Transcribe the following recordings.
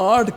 8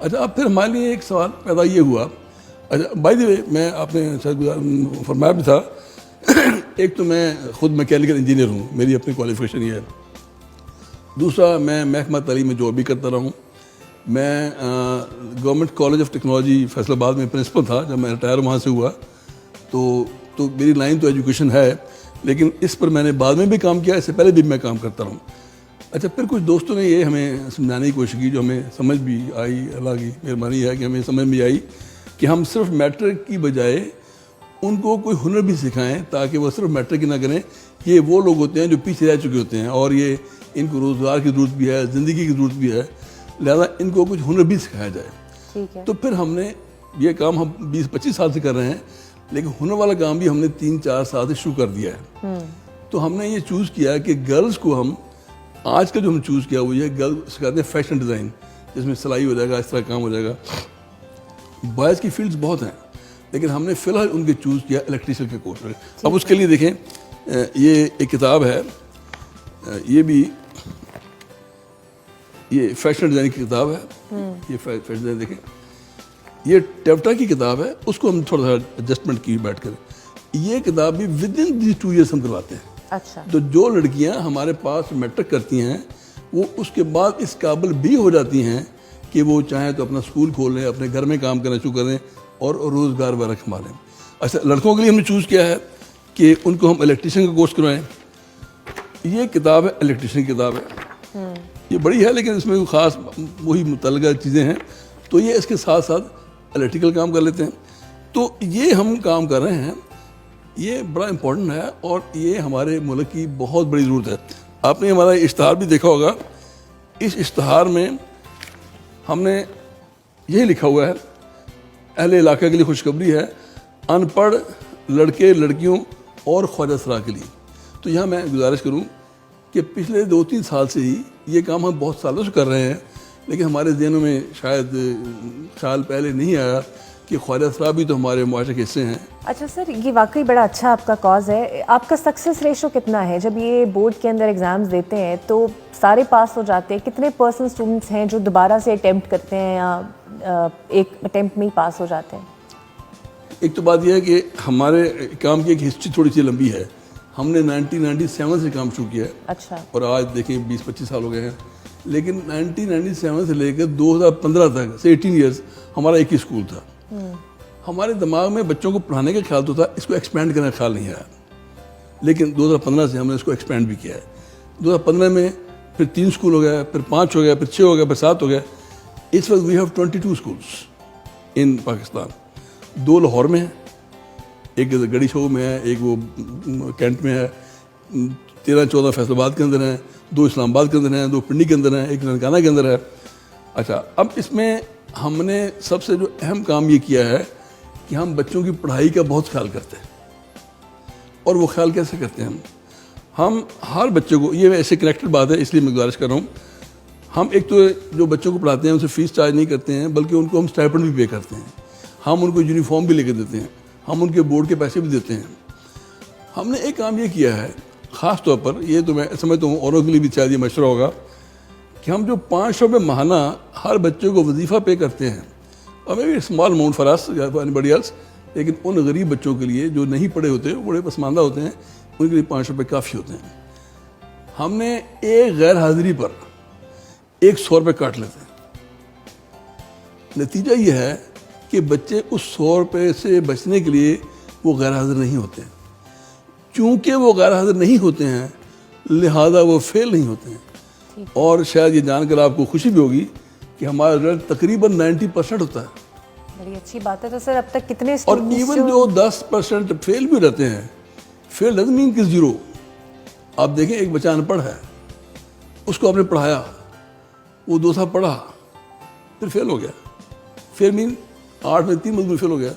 اچھا اب پھر ہمارے لیے ایک سوال پیدا یہ ہوا, اچھا بائی دی وے میں آپ نے شاید فرمایا بھی تھا, ایک تو میں خود میکینیکل انجینئر ہوں, میری اپنی کوالیفیکیشن یہ ہے. دوسرا میں محکمہ تعلیم میں جاب بھی کرتا رہا ہوں. میں government college of technology Faisal آباد میں پرنسپل تھا جب میں ریٹائر وہاں سے ہوا. تو میری لائن تو ایجوکیشن ہے, لیکن اس پر میں نے بعد میں بھی کام کیا, اس سے پہلے بھی میں کام کرتا رہا ہوں. اچھا پھر کچھ دوستوں نے یہ ہمیں سمجھانے کی کوشش کی جو ہمیں سمجھ بھی آئی, اللہ کی مہربانی ہے کہ ہمیں سمجھ بھی آئی کہ ہم صرف میٹرک کی بجائے ان کو کوئی ہنر بھی سکھائیں تاکہ وہ صرف میٹرک ہی نہ کریں. یہ وہ لوگ ہوتے ہیں جو پیچھے رہ چکے ہوتے ہیں اور یہ ان کو روزگار کی ضرورت بھی ہے, زندگی کی ضرورت بھی ہے, لہذا ان کو کچھ ہنر بھی سکھایا جائے. ٹھیک ہے. تو پھر ہم نے یہ کام ہم 20-25 سال سے کر رہے ہیں, لیکن ہنر والا کام بھی ہم نے 3-4 سال سے شروع کر دیا ہے. تو ہم نے یہ چوز کیا کہ گرلز کو ہم آج کا جو ہم چوز کیا وہ یہ گرلز سکھاتے ہیں فیشن ڈیزائن, جس میں سلائی ہو جائے گا, اس طرح کام ہو جائے گا. بوائز کی فیلڈز بہت ہیں, لیکن ہم نے فی الحال ان کے چوز کیا الیکٹریشین کے کورس میں. اب اس کے لیے دیکھیں یہ ایک کتاب ہے, یہ بھی یہ فیشن ڈیزائن کی کتاب ہے. یہ فیشن ڈیزائن دیکھیں, یہ ٹیوٹا کی کتاب ہے, اس کو ہم تھوڑا سا ایڈجسٹمنٹ کی بیٹھ کر. یہ کتاب بھی ود ان دی 2 ایئرس ہم کرواتے ہیں. اچھا. تو جو لڑکیاں ہمارے پاس میٹرک کرتی ہیں وہ اس کے بعد اس قابل بھی ہو جاتی ہیں کہ وہ چاہیں تو اپنا اسکول کھول لیں, اپنے گھر میں کام کرنا شروع کریں اور روزگار وغیرہ کما لیں. اچھا لڑکوں کے لیے ہم نے چوز کیا ہے کہ ان کو ہم الیکٹریشین کا کورس کروائیں. یہ کتاب ہے, الیکٹریشین کی کتاب ہے, یہ بڑی ہے لیکن اس میں خاص وہی متعلقہ چیزیں ہیں, تو یہ اس کے ساتھ ساتھ الیکٹریکل کام کر لیتے ہیں. تو یہ ہم کام کر رہے ہیں, یہ بڑا امپورٹنٹ ہے اور یہ ہمارے ملک کی بہت بڑی ضرورت ہے. آپ نے ہمارا اشتہار بھی دیکھا ہوگا, اس اشتہار میں ہم نے یہی لکھا ہوا ہے, اہل علاقہ کے لیے خوشخبری ہے, ان پڑھ لڑکے لڑکیوں اور خواجہ سرا کے لیے. تو یہاں میں گزارش کروں کہ پچھلے 2-3 سال سے ہی یہ کام ہم بہت سالوں سے کر رہے ہیں, لیکن ہمارے ذہنوں میں شاید خیال پہلے نہیں آیا کہ خواجہ سرا بھی تو ہمارے معاشرے کے حصے ہیں. اچھا سر, یہ واقعی بڑا اچھا آپ کا کاز ہے. آپ کا سکسیس ریشو کتنا ہے جب یہ بورڈ کے اندر ایگزامز دیتے ہیں تو سارے پاس ہو جاتے ہیں؟ کتنے % اسٹوڈنٹس ہیں جو دوبارہ سے اٹیمپٹ کرتے ہیں یا ایک اٹیمپٹ میں ہی پاس ہو جاتے ہیں؟ ایک تو بات یہ ہے کہ ہمارے کام کی ایک ہسٹری تھوڑی سی لمبی ہے. ہم نے 1997 سے کام شروع کیا ہے. اچھا. اور آج دیکھیں 20-25 سال ہو گئے ہیں, لیکن 1997 سے لے کر 2015 تک سے 18 ایئرس ہمارا ایک ہی اسکول تھا. ہمارے دماغ میں بچوں کو پڑھانے کا خیال تو تھا, اس کو ایکسپینڈ کرنے کا خیال نہیں آیا, لیکن 2015 سے ہم نے اس کو ایکسپینڈ بھی کیا ہے. 2015 میں پھر 3 اسکول ہو گیا, پھر 5 ہو گیا, پھر 6 ہو گیا, پھر 7 ہو گیا. اس وقت we have 22 schools in Pakistan. 2 Lahore میں ہیں, ایک گڑی شو میں ہے, ایک وہ کینٹ میں ہے, 13-14 فیصل آباد کے اندر ہیں, 2 اسلام آباد کے اندر ہیں, 2 پنڈی کے اندر ہیں, ایک ننکانہ کے اندر ہے. اچھا اب اس میں ہم نے سب سے جو اہم کام یہ کیا ہے کہ ہم بچوں کی پڑھائی کا بہت خیال کرتے ہیں. اور وہ خیال کیسے کرتے ہیں ہم ہر بچے کو, یہ ایسے کنیکٹڈ بات ہے اس لیے میں گزارش کر رہا ہوں, ہم ایک تو جو بچوں کو پڑھاتے ہیں ان سے فیس چارج نہیں کرتے ہیں, بلکہ ان کو ہم اسٹائپنڈ بھی پے کرتے ہیں, ہم ان کو یونیفارم بھی لے کے دیتے ہیں, ہم ان کے بورڈ کے پیسے بھی دیتے ہیں. ہم نے ایک کام یہ کیا ہے خاص طور پر, یہ تو میں سمجھتا ہوں اوروں کے لیے بھی شاید یہ مشورہ ہوگا, کہ ہم جو 500 روپے ماہانہ ہر بچے کو وظیفہ پے کرتے ہیں, اور میں بھی small amount for us anybody else, لیکن ان غریب بچوں کے لیے جو نہیں پڑھے ہوتے, بڑے پسماندہ ہوتے ہیں, ان کے لیے 500 روپے کافی ہوتے ہیں. ہم نے ایک غیر حاضری پر 100 روپے کاٹ لیتے ہیں. نتیجہ یہ ہے کہ بچے اس 100 روپے سے بچنے کے لیے وہ غیر حاضر نہیں ہوتے ہیں. چونکہ وہ غیر حاضر نہیں ہوتے ہیں لہذا وہ فیل نہیں ہوتے ہیں. اور شاید یہ جان کر آپ کو خوشی بھی ہوگی کہ ہمارا رزلٹ تقریباً 90% ہوتا ہے. بڑی اچھی بات ہے. تو سر اب تک کتنے اور ایون جو 10% فیل بھی رہتے ہیں, فیل ڈزنٹ مین کہ 0. آپ دیکھیں ایک بچہ ان پڑھ ہے, اس کو آپ نے پڑھایا, وہ 2 سال پڑھا, پھر فیل ہو گیا. فیل مین 8 میں 3 مضمون فیل ہو گیا,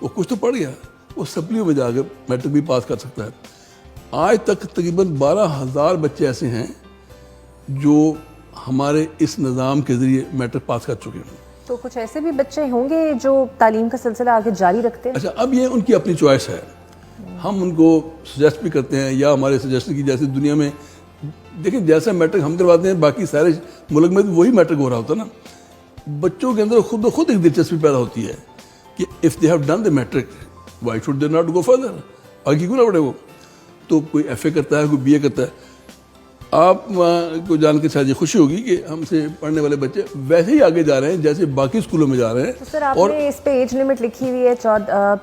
وہ کچھ تو پڑھ گیا, وہ سپلیوں میں جا کے میٹرک بھی پاس کر سکتا ہے. آج تک تقریباً 12,000 بچے ایسے ہیں جو ہمارے اس نظام کے ذریعے میٹرک پاس کر چکے ہیں. تو کچھ ایسے بھی بچے ہوں گے جو تعلیم کا سلسلہ آگے جاری رکھتے ہیں؟ اچھا اب یہ ان کی اپنی چوائس ہے, ہم ان کو سجیسٹ بھی کرتے ہیں, یا ہمارے سجیشن کی جیسے دنیا میں دیکھیں جیسا میٹرک ہم کرواتے ہیں باقی سارے ملک میں وہی میٹرک ہو رہا ہوتا ہے نا. بچوں کے اندر خود بخود ایک دلچسپی پیدا ہوتی ہے کہ if they have done the matric why should they not go further, آگے کیوں نہ بڑھے وہ. تو کوئی ایف اے کرتا ہے, کوئی بی اے کرتا ہے. آپ کو جان کے شاید یہ خوشی ہوگی کہ ہم سے پڑھنے والے بچے ویسے ہی آگے جا رہے ہیں جیسے باقی اسکولوں میں جا رہے ہیں. سر آپ نے اس پہ ایج لمٹ لکھی ہوئی ہے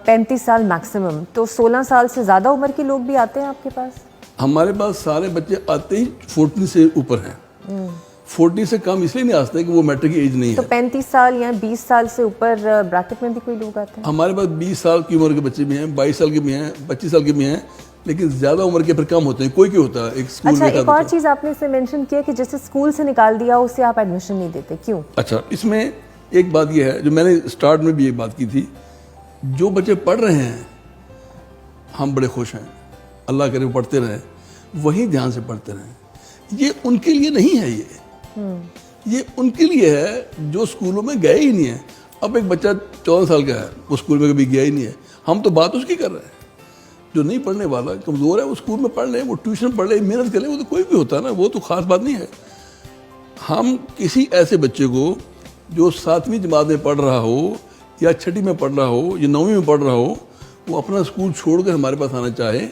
35 سال میکسیمم, تو 16 سال سے زیادہ عمر کے لوگ بھی آتے ہیں آپ کے پاس؟ ہمارے پاس سارے بچے آتے ہی 40 سے اوپر ہیں. 40 سے کم اس لیے نہیں آتے کہ وہ میٹرک کی ایج نہیں ہے. تو 35 سال یا 20 سال سے اوپر بریکٹ میں بھی کوئی لوگ آتے ہیں؟ ہمارے پاس 20 سال کی عمر کے بچے بھی ہیں, 22 سال کے بھی ہیں, 25 سال کے بھی ہیں, لیکن زیادہ عمر کے پھر کم ہوتے ہیں. کوئی کوئی ہوتا ہے ایک اسکول میں. اچھا, ایک اور چیز آپ نے اسے مینشن کیا کہ جیسے اسکول سے نکال دیا اسے آپ ایڈمیشن نہیں دیتے, کیوں؟ اچھا, اس میں ایک بات یہ ہے جو میں نے اسٹارٹ میں بھی ایک بات کی تھی, جو بچے پڑھ رہے ہیں ہم بڑے خوش ہیں, اللہ کرے وہ پڑھتے رہیں, وہیں دھیان سے پڑھتے رہیں. یہ ان کے لیے نہیں ہے, یہ ان کے لیے ہے جو اسکولوں میں گئے ہی نہیں ہیں. اب ایک بچہ 14 سال کا ہے, وہ اسکول میں کبھی گیا ہی نہیں ہے, ہم تو بات اس کی کر رہے ہیں. جو نہیں پڑھنے والا کمزور ہے وہ اسکول میں پڑھ لے, وہ ٹیوشن پڑھ لے, محنت کر لے, وہ تو کوئی بھی ہوتا ہے نا, وہ تو خاص بات نہیں ہے. ہم کسی ایسے بچے کو جو 7ویں جماعت میں پڑھ رہا ہو یا 6ٹھی میں پڑھ رہا ہو یا 9ویں میں پڑھ رہا ہو, وہ اپنا اسکول چھوڑ کر ہمارے پاس آنا چاہے,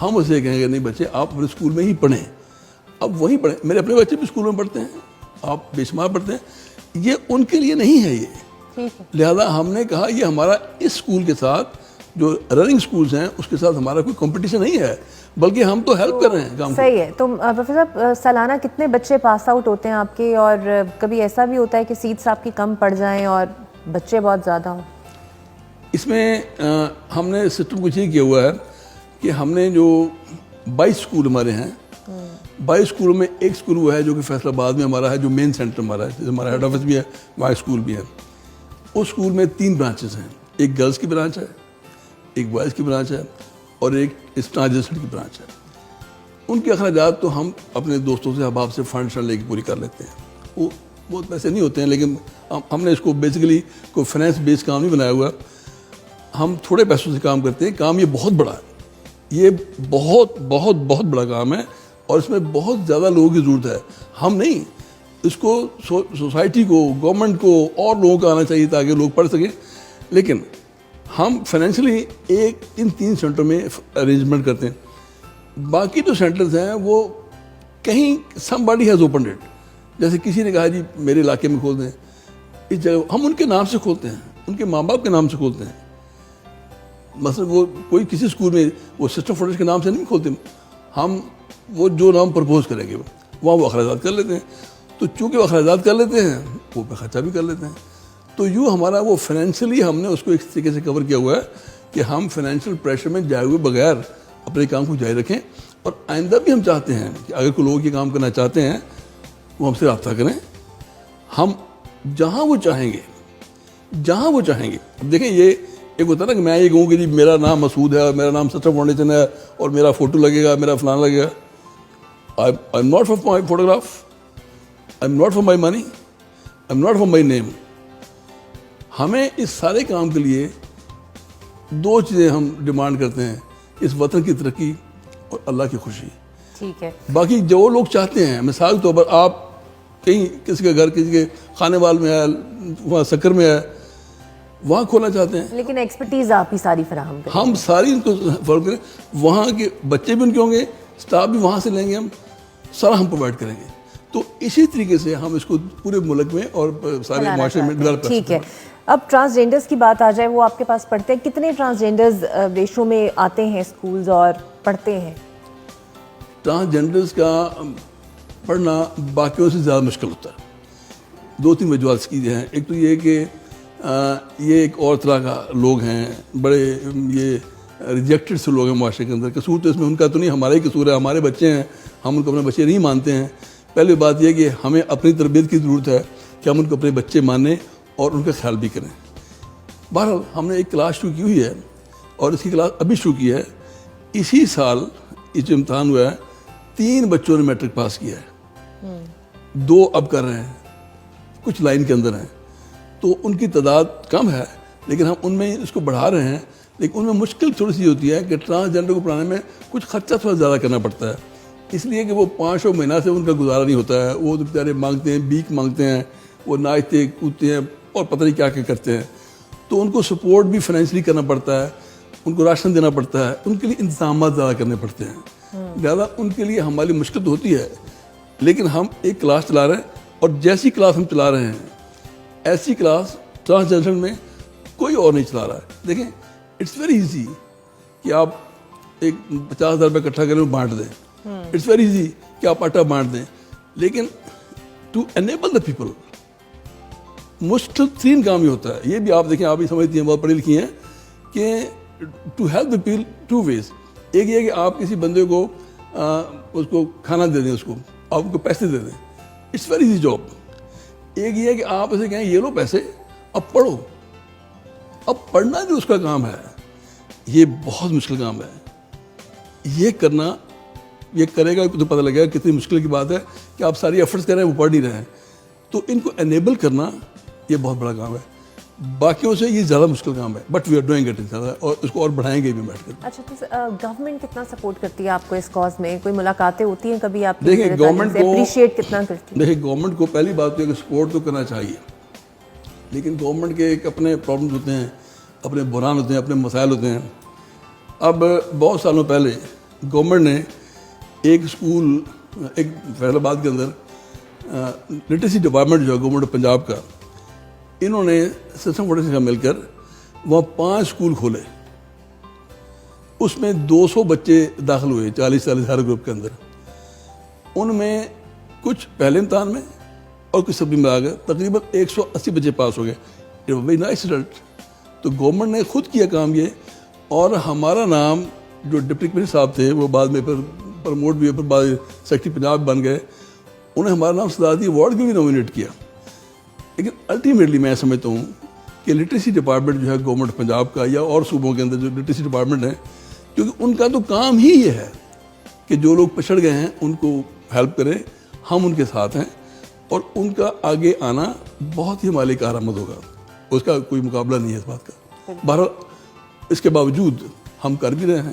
ہم اسے کہیں گے نہیں بچے آپ اپنے اسکول میں ہی پڑھیں, اب وہیں پڑھیں. میرے اپنے بچے بھی اسکول میں پڑھتے ہیں, آپ بے شمار پڑھتے ہیں. یہ ان کے لیے نہیں ہے یہ, لہذا ہم نے کہا یہ ہمارا اس اسکول کے ساتھ جو رننگ سکولز ہیں اس کے ساتھ ہمارا کوئی کمپٹیشن نہیں ہے, بلکہ ہم تو ہیلپ کر رہے ہیں کام. صحیح ہے. تو پروفیسر صاحب سالانہ کتنے بچے پاس آؤٹ ہوتے ہیں آپ کے, اور کبھی ایسا بھی ہوتا ہے کہ سیٹس آپ کی کم پڑ جائیں اور بچے بہت زیادہ ہوں؟ اس میں ہم نے سسٹم کچھ یہ کیا ہوا ہے کہ ہم نے جو 22 اسکول ہمارے ہیں, 22 اسکولوں میں ایک اسکول وہ ہے جو کہ فیصل آباد میں ہمارا ہے, جو مین سینٹر ہمارا ہے, جیسے ہمارا ہیڈ آفس بھی ہے, وہاں اسکول بھی ہے. اس اسکول میں 3 برانچز ہیں, ایک گرلس کی برانچ ہے, ایک بوائز کی برانچ ہے, اور ایک ٹرانسجنڈر کی برانچ ہے. ان کے اخراجات تو ہم اپنے دوستوں سے احباب سے فنڈ لے کے پوری کر لیتے ہیں. وہ بہت پیسے نہیں ہوتے ہیں, لیکن ہم نے اس کو بیسیکلی کوئی فائنینس بیس کام نہیں بنایا ہوا. ہم تھوڑے پیسوں سے کام کرتے ہیں. کام یہ بہت بڑا ہے, یہ بہت بہت بہت بڑا کام ہے, اور اس میں بہت زیادہ لوگوں کی ضرورت ہے. ہم نہیں, اس کو سوسائٹی کو, گورنمنٹ کو اور لوگوں کا آنا چاہیے تاکہ لوگ پڑھ سکیں. لیکن ہم فائنینشلی ان 3 سینٹروں میں ارینجمنٹ کرتے ہیں. باقی جو سینٹرز ہیں وہ کہیں somebody has opened it, جیسے کسی نے کہا جی میرے علاقے میں کھول دیں, اس جگہ ہم ان کے نام سے کھولتے ہیں, ان کے ماں باپ کے نام سے کھولتے ہیں. مثلا وہ کوئی کسی اسکول میں وہ سسٹم فاؤنڈیشن کے نام سے نہیں کھولتے, ہم وہ جو نام پرپوز کریں گے وہاں وہ اخراجات کر لیتے ہیں. تو چونکہ وہ اخراجات کر لیتے ہیں, وہ پہ خرچہ بھی کر لیتے ہیں. تو یوں ہمارا وہ فائنینشلی ہم نے اس کو اس طریقے سے کور کیا ہوا ہے کہ ہم فائنینشیل پریشر میں جائے ہوئے بغیر اپنے کام کو جاری رکھیں. اور آئندہ بھی ہم چاہتے ہیں کہ اگر کوئی لوگ یہ کام کرنا چاہتے ہیں وہ ہم سے رابطہ کریں. ہم جہاں وہ چاہیں گے, جہاں وہ چاہیں گے. اب دیکھیں یہ ایک ہوتا ہے نا کہ میں یہ کہوں کہ جی میرا نام مسعود ہے, میرا نام سسٹم فاؤنڈیشن ہے, اور میرا فوٹو لگے گا, میرا فلان لگے گا. I'm not for my photograph, I'm not for my money, I'm not for my name. ہمیں اس سارے کام کے لیے 2 چیزیں ہم ڈیمانڈ کرتے ہیں, اس وطن کی ترقی اور اللہ کی خوشی. ٹھیک ہے. باقی جو لوگ چاہتے ہیں, مثال کے طور پر آپ کہیں کسی کا گھر کسی کے خانے وال میں ہے, وہاں سکر میں ہے, وہاں کھولنا چاہتے ہیں, لیکن ایکسپرٹیز آپ ہی ساری فراہم کریں. ہم ساری ان کو فراہم کریں. وہاں کے بچے بھی ان کے ہوں گے, اسٹاف بھی وہاں سے لیں گے, ہم سارا ہم پرووائڈ کریں گے. تو اسی طریقے سے ہم اس کو پورے ملک میں اور سارے معاشرے میں ڈیولپ کر ٹھیک ہے. اب ٹرانسجینڈرز کی بات آ جائے, وہ آپ کے پاس پڑھتے ہیں, کتنے ٹرانسجینڈرز ریشو میں آتے ہیں اسکولز اور پڑھتے ہیں؟ ٹرانسجینڈرز کا پڑھنا باقیوں سے زیادہ مشکل ہوتا ہے. 2-3 وجوہات کی ہیں. ایک تو یہ کہ یہ ایک اور طرح کا لوگ ہیں, بڑے یہ ریجیکٹڈ سے لوگ ہیں معاشرے کے اندر. قصور تو اس میں ان کا تو نہیں, ہمارا ہی قصور ہے, ہمارے بچے ہیں, ہم ان کو اپنے بچے نہیں مانتے ہیں. پہلی بات یہ کہ ہمیں اپنی تربیت کی ضرورت ہے کہ ہم ان کو اپنے بچے مانیں اور ان کا خیال بھی کریں. بہرحال ہم نے ایک کلاس شروع کی ہوئی ہے, اور اس کی کلاس ابھی شروع کی ہے. اسی سال یہ جو امتحان ہوا ہے 3 بچوں نے میٹرک پاس کیا ہے, 2 اب کر رہے ہیں, کچھ لائن کے اندر ہیں. تو ان کی تعداد کم ہے, لیکن ہم ان میں اس کو بڑھا رہے ہیں. لیکن ان میں مشکل تھوڑی سی ہوتی ہے کہ ٹرانسجینڈر کو پڑھانے میں کچھ خرچہ تھوڑا زیادہ کرنا پڑتا ہے, اس لیے کہ وہ 500 مہینہ سے ان کا گزارا نہیں ہوتا ہے. وہ تو بیچارے مانگتے ہیں, بیک مانگتے ہیں, وہ ناچتے کودتے ہیں اور پتہ نہیں کیا کیا کرتے ہیں. تو ان کو سپورٹ بھی فائنینشلی کرنا پڑتا ہے, ان کو راشن دینا پڑتا ہے, ان کے لیے انتظامات زیادہ کرنے پڑتے ہیں. لہٰذا ان کے لیے ہماری مشکل تو ہوتی ہے, لیکن ہم ایک کلاس چلا رہے ہیں, اور جیسی کلاس ہم چلا رہے ہیں ایسی کلاس ٹرانسجنڈر میں کوئی اور نہیں چلا رہا ہے. دیکھیں اٹس ویری ایزی کہ آپ ایک 50,000 روپے اکٹھا کریں اور بانٹ دیں. اٹس ویری ایزی کہ آپ آٹا بانٹ دیں, لیکن ٹو انیبل دا پیپل مشکل ترین کام یہ ہوتا ہے. یہ بھی آپ دیکھیں, آپ بھی سمجھتی ہیں, بہت پڑھی لکھی ہیں, کہ to help the people 2 ways. ایک یہ کہ آپ کسی بندے کو اس کو کھانا دے دیں, اس کو آپ کو پیسے دے دیں, اٹس ویری ایزی جاب. ایک یہ ہے کہ آپ اسے کہیں یہ لو پیسے, اب پڑھو. اب پڑھنا جو اس کا کام ہے یہ بہت مشکل کام ہے. یہ کرنا, یہ کرے گا تو پتہ لگے گا کتنی مشکل کی بات ہے کہ آپ ساری ایفرٹس کر رہے ہیں, وہ پڑھ نہیں رہے ہیں. تو ان کو انیبل کرنا یہ بہت بڑا کام ہے. باقیوں سے یہ زیادہ مشکل کام ہے, but we are doing it زیادہ, اور اس کو اور بڑھائیں گے بھی بیٹھ کر. اچھا, تو گورنمنٹ کتنا سپورٹ کرتی ہے آپ کو اس کاز میں؟ کوئی ملاقاتیں ہوتی ہیں کبھی آپ کی؟ دیکھیں گورنمنٹ کو اپریشیٹ کتنا کرتی ہے؟ دیکھیں گورنمنٹ کو پہلی بات تو ہے کہ سپورٹ تو کرنا چاہیے, لیکن گورنمنٹ کے ایک اپنے پرابلمز ہوتے ہیں, اپنے بحران ہوتے ہیں, اپنے مسائل ہوتے ہیں. اب بہت سالوں پہلے گورنمنٹ نے ایک اسکول ایک فیصل آباد کے اندر لٹریسی ڈپارٹمنٹ جو ہے گورنمنٹ آف پنجاب کا, انہوں نے سسٹم فاؤنڈیشن کا مل کر وہاں 5 اسکول کھولے. اس میں 200 بچے داخل ہوئے, 40 ہر گروپ کے اندر. ان میں کچھ پہلے امتحان میں اور کچھ سب میں آ گئے, تقریباً 180 بچے پاس ہو گئے. Very nice result. تو گورنمنٹ نے خود کیا کام یہ, اور ہمارا نام جو ڈپٹی کمشنر صاحب تھے وہ بعد میں پھر پروموٹ بھی ہوئے, پھر بعد سیکرٹری پنجاب بن گئے, انہیں ہمارا نام صدارتی ایوارڈ کے بھی نامینیٹ کیا. لیکن الٹیمیٹلی میں سمجھتا ہوں کہ لٹریسی ڈپارٹمنٹ جو ہے گورنمنٹ پنجاب کا یا اور صوبوں کے اندر جو لٹریسی ڈپارٹمنٹ ہے, کیونکہ ان کا تو کام ہی یہ ہے کہ جو لوگ پچھڑ گئے ہیں ان کو ہیلپ کریں, ہم ان کے ساتھ ہیں, اور ان کا آگے آنا بہت ہی ہمارے کارآمد ہوگا. اس کا کوئی مقابلہ نہیں ہے اس بات کا. بہرحال اس کے باوجود ہم کر بھی رہے ہیں,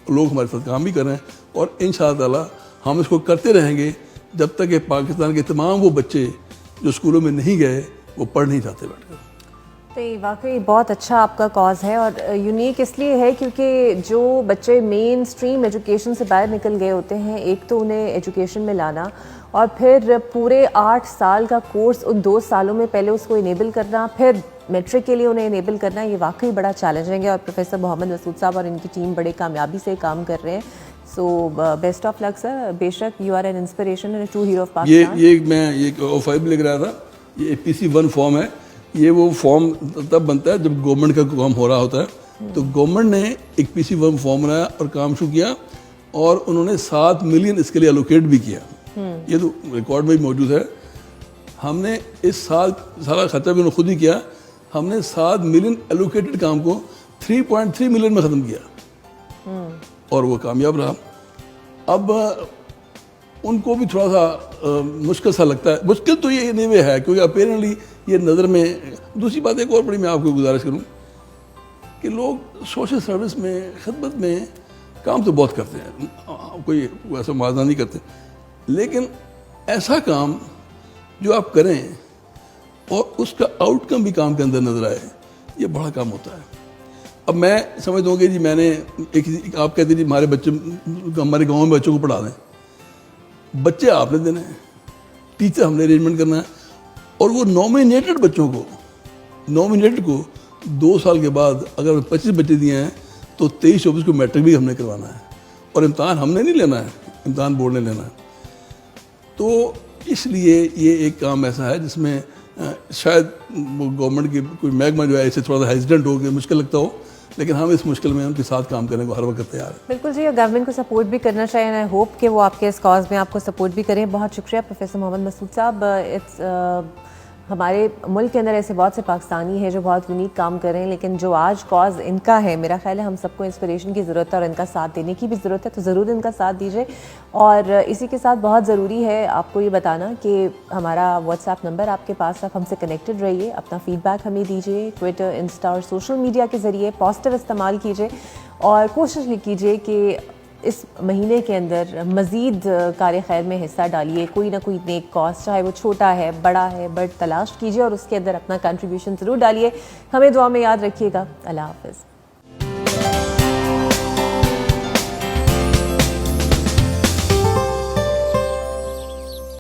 لوگ ہمارے ساتھ کام بھی کر رہے ہیں, اور ان شاء اللہ تعالیٰ ہم اس کو کرتے رہیں گے جب تک کہ پاکستان کے تمام وہ بچے جو اسکولوں میں نہیں گئے وہ پڑھ نہیں جاتے بیٹھ کر. تو یہ واقعی بہت اچھا آپ کا کاز ہے, اور یونیک اس لیے ہے کیونکہ جو بچے مین اسٹریم ایجوکیشن سے باہر نکل گئے ہوتے ہیں, ایک تو انہیں ایجوکیشن میں لانا, اور پھر پورے 8 سال کا کورس ان 2 سالوں میں پہلے اس کو انیبل کرنا, پھر میٹرک کے لیے انہیں انیبل کرنا, یہ واقعی بڑا چیلنجنگ ہے. اور پروفیسر محمد مسعود صاحب اور ان کی ٹیم بڑے کامیابی سے کام کر رہے ہیں. So best of luck sir. بے شک you are an inspiration and true hero of Pakistan. یہ میں یہ O5 لکھ رہا تھا, یہ PC1 فارم ہے. یہ وہ فارم تب بنتا ہے جب گورنمنٹ کا کام ہو رہا ہوتا ہے. تو گورنمنٹ نے ایک PC1 فارم بنایا اور کام شروع کیا, اور انہوں نے 7 ملین اس کے لیے الوکیٹ بھی کیا. یہ تو ریکارڈ میں بھی موجود ہے. ہم نے اس سال سارا خرچہ بھی انہوں نے خود ہی کیا. ہم نے 7 ملین الوکیٹڈ کام کو 3.3 ملین میں ختم کیا, اور وہ کامیاب رہا. اب ان کو بھی تھوڑا سا مشکل سا لگتا ہے. مشکل تو یہ نہیں ہے کیونکہ اپیرنٹلی یہ نظر میں. دوسری بات ایک اور بڑی میں آپ کو گزارش کروں کہ لوگ سوشل سروس میں خدمت میں کام تو بہت کرتے ہیں, کوئی ایسا موازنہ نہیں کرتے, لیکن ایسا کام جو آپ کریں اور اس کا آؤٹ کم بھی کام کے اندر نظر آئے, یہ بڑا کام ہوتا ہے. اب میں سمجھتا ہوں کہ جی میں نے ایک آپ کہتے جی ہمارے بچے ہمارے گاؤں میں بچوں کو پڑھا دیں. بچے آپ نے دینے ہیں, ٹیچر ہم نے ارینجمنٹ کرنا ہے, اور وہ نامینیٹڈ بچوں کو 2 سال کے بعد اگر 25 بچے دیے ہیں تو 23-24 کو میٹرک بھی ہم نے کروانا ہے, اور امتحان ہم نے نہیں لینا ہے, امتحان بورڈ نے لینا ہے. تو اس لیے یہ ایک کام ایسا ہے جس میں شاید گورنمنٹ کی کوئی محکمہ جو ہے اسے تھوڑا سا ہیزیٹنٹ ہو کہ مشکل لگتا ہو, لیکن ہم اس مشکل میں ان کے ساتھ کام کرنے کو ہر وقت تیار ہیں. بالکل جی, گورنمنٹ کو سپورٹ بھی کرنا چاہیے. آئی ہوپ کہ وہ آپ کے اس کاز میں آپ کو سپورٹ بھی کریں. بہت شکریہ پروفیسر محمد مسعود صاحب. ہمارے ملک کے اندر ایسے بہت سے پاکستانی ہیں جو بہت یونیک کام کر رہے ہیں, لیکن جو آج کاز ان کا ہے, میرا خیال ہے ہم سب کو انسپریشن کی ضرورت ہے اور ان کا ساتھ دینے کی بھی ضرورت ہے. تو ضرور ان کا ساتھ دیجیے. اور اسی کے ساتھ بہت ضروری ہے آپ کو یہ بتانا کہ ہمارا واٹس ایپ نمبر آپ کے پاس, آپ ہم سے کنیکٹڈ رہیے, اپنا فیڈ بیک ہمیں دیجیے. ٹویٹر, انسٹا اور سوشل میڈیا کے ذریعے پازیٹیو استعمال کیجیے, اور کوشش یہ کیجیے کہ اس مہینے کے اندر مزید کار خیر میں حصہ ڈالیے، کوئی نہ کوئی نیک کاز، چاہے وہ چھوٹا ہے بڑا ہے، بٹ تلاش کیجیے اور اس کے اندر اپنا کنٹریبیوشن ضرور ڈالیے. ہمیں دعا میں یاد رکھیے گا. اللہ حافظ.